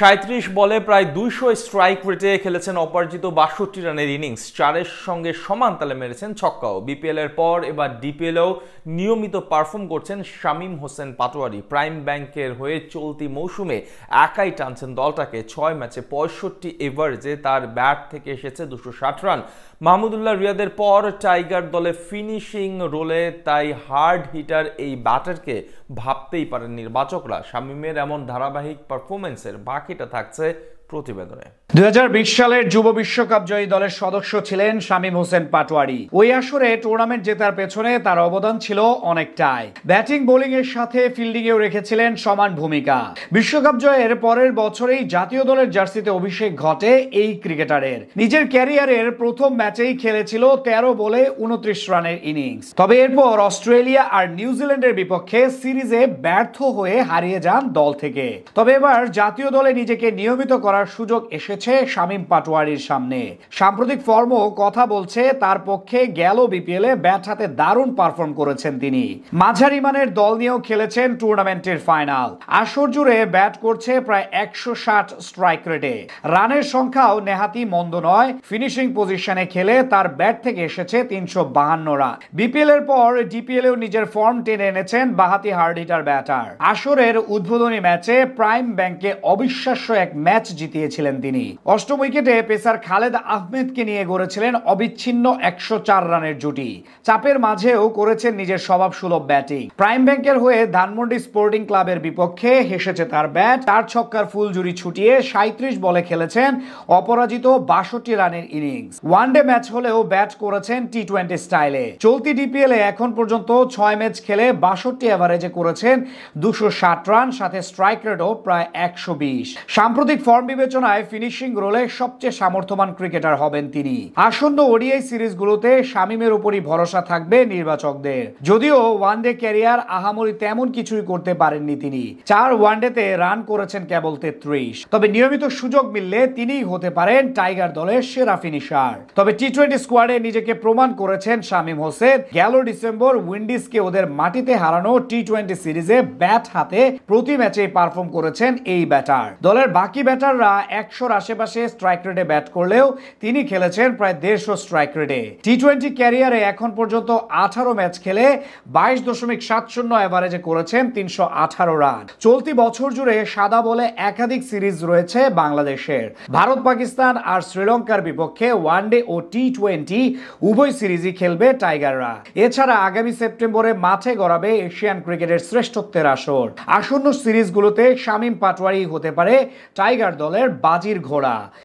৩৭ বলে প্রায় ২০০ স্ট্রাইক রেটে খেলেছেন অপরাজিত ৬২ রানের ইনিংস, চারের সঙ্গে সমান তালে মেরেছেন ছক্কাও। বিপিএল এর পর এবার ডিপিএলেও নিয়মিত পারফর্ম করছেন শামীম হোসেন পাটোয়ারি। প্রাইম ব্যাংকের হয়ে চলতি মৌসুমে একাই টানছেন দলটাকে। ৬ ম্যাচে ৬৫ এভারেজে তার ব্যাট থেকে এসেছে ২৬০ রান। মাহমুদুল্লাহ রিয়াদের পর টাইগার দলে ফিনিশিং রোলে তাই হার্ড হিটার এই ব্যাটারকে ভাবতেই পারেন নির্বাচকরা। শামীমের এমন ধারাবাহিক পারফরমেন্সের বাকিটা থাকছে প্রতিবেদনে। ২০২০ সালের যুব বিশ্বকাপ জয়ী দলের সদস্য ছিলেন শামীম হোসেন পাটোয়ারি। ওই আসরে টুর্নামেন্ট জেতার পেছনে তার অবদান ছিল অনেকটাই। ব্যাটিং বোলিং এর সাথে ফিল্ডিং এও রেখেছিলেন সমান ভূমিকা। বিশ্বকাপ জয়ের পরের বছরেই জাতীয় দলের জার্সিতে অভিষেক ঘটে এই ক্রিকেটারের। নিজের ক্যারিয়ারের প্রথম ম্যাচেই খেলেছিল ১৩ বলে ২৯ রানের ইনিংস। তবে এরপর অস্ট্রেলিয়া আর নিউজিল্যান্ডের বিপক্ষে সিরিজে ব্যর্থ হয়ে হারিয়ে যান দল থেকে। তবে এবার জাতীয় দলে নিজেকে নিয়মিত করার সুযোগ এসেছে শামীম পাটোয়ারির সামনে। সাম্প্রতিক ফর্মও কথা বলছে তার পক্ষে। গেল বিপিএলে ব্যাট হাতে দারুণ পারফর্ম করেছেন তিনি। মাঝারি মানের দল নিয়েও খেলেছেন টুর্নামেন্টের ফাইনাল। আসর জুড়ে ব্যাট করছে প্রায় ১৬০ স্ট্রাইক রেটে। রানের সংখ্যাও নেহাতি মন্দ নয়। ফিনিশিং পজিশনে খেলে তার ব্যাট থেকে এসেছে ৩৫২ রান। বিপিএল এর পর ডিপিএলেও নিজের ফর্ম টেনে এনেছেন বাঁহাতি হার্ড হিটার ব্যাটার। আসরের উদ্বোধনী ম্যাচে প্রাইম ব্যাংকে অবিশ্বাস্য এক ম্যাচ জিতিয়েছিলেন তিনি। অষ্টম উইকেটে পেসার খালেদ আহমেদকে নিয়ে গড়েছিলেন অবিচ্ছিন্ন ১০৪ রানের জুটি। চাপের মাঝেও করেছেন নিজের স্বভাবসুলভ ব্যাটিং। প্রাইম ব্যাংকের হয়ে ধানমন্ডি স্পোর্টিং ক্লাবের বিপক্ষে হেসেছে তার ব্যাট। ৪ ছক্কার ফুলজুরি ছুটিয়ে ৩৭ বলে খেলেছেন অপরাজিত ৬২ রানের ইনিংস। ওয়ানডে ম্যাচ হলেও ব্যাট করেছেন টি-২০ স্টাইলে। চলতি ডিপিএলে এখন পর্যন্ত ৬ ম্যাচ খেলে ৬২ এভারেজে করেছেন ২৬০ রান, সাথে স্ট্রাইক রেটও প্রায় ১২০। সাম্প্রতিক ফর্ম বিবেচনায় ফিনিশিং রোলে সবচেয়ে সামর্থ্যবান ক্রিকেটার হবেন তিনি। আসন্ন ওডিআই সিরিজগুলোতে শামীমের উপরই ভরসা থাকবে নির্বাচকদের। যদিও ওয়ানডে ক্যারিয়ার আহামরি তেমন কিছুই করতে পারেননি তিনি। ৪ ওয়ানডেতে রান করেছেন কেবল ৩৩। তবে নিয়মিত সুযোগ মিললে তিনিই হতে পারেন টাইগার দলের সেরা ফিনিশার। তবে টি-২০ স্কোয়াডে নিজেকে প্রমাণ করেছেন শামীম হোসেন। গেল ডিসেম্বর উইন্ডিজকে ওদের মাটিতে হারানো টি-২০ সিরিজে ব্যাট হাতে প্রতি ম্যাচেই পারফর্ম করেছেন এই ব্যাটার। দলের বাকি ব্যাটাররা ১০০-র আশেপাশে স্ট্রাইক রেটে ব্যাট করলেও তিনি খেলেছেন প্রায় ১৫০ স্ট্রাইক রেটে। টি-২০ ক্যারিয়ারে এখন পর্যন্ত ১৮ ম্যাচ খেলে ২২.৭০ এভারেজে করেছেন ৩১৮ রান। চলতি বছর জুড়ে সাদা বলে একাধিক সিরিজ রয়েছে বাংলাদেশের। ভারত, পাকিস্তান আর শ্রীলঙ্কার বিপক্ষে ওয়ানডে ও টি-২০ উভয় সিরিজই খেলবে টাইগাররা। এছাড়া আগামী সেপ্টেম্বরে মাঠে গড়াবে এশিয়ান ক্রিকেটের শ্রেষ্ঠত্বের আসর। আসন্ন সিরিজগুলোতে শামীম পাটোয়ারি হতে পারে টাইগার দলের বাজির ঘোড়া।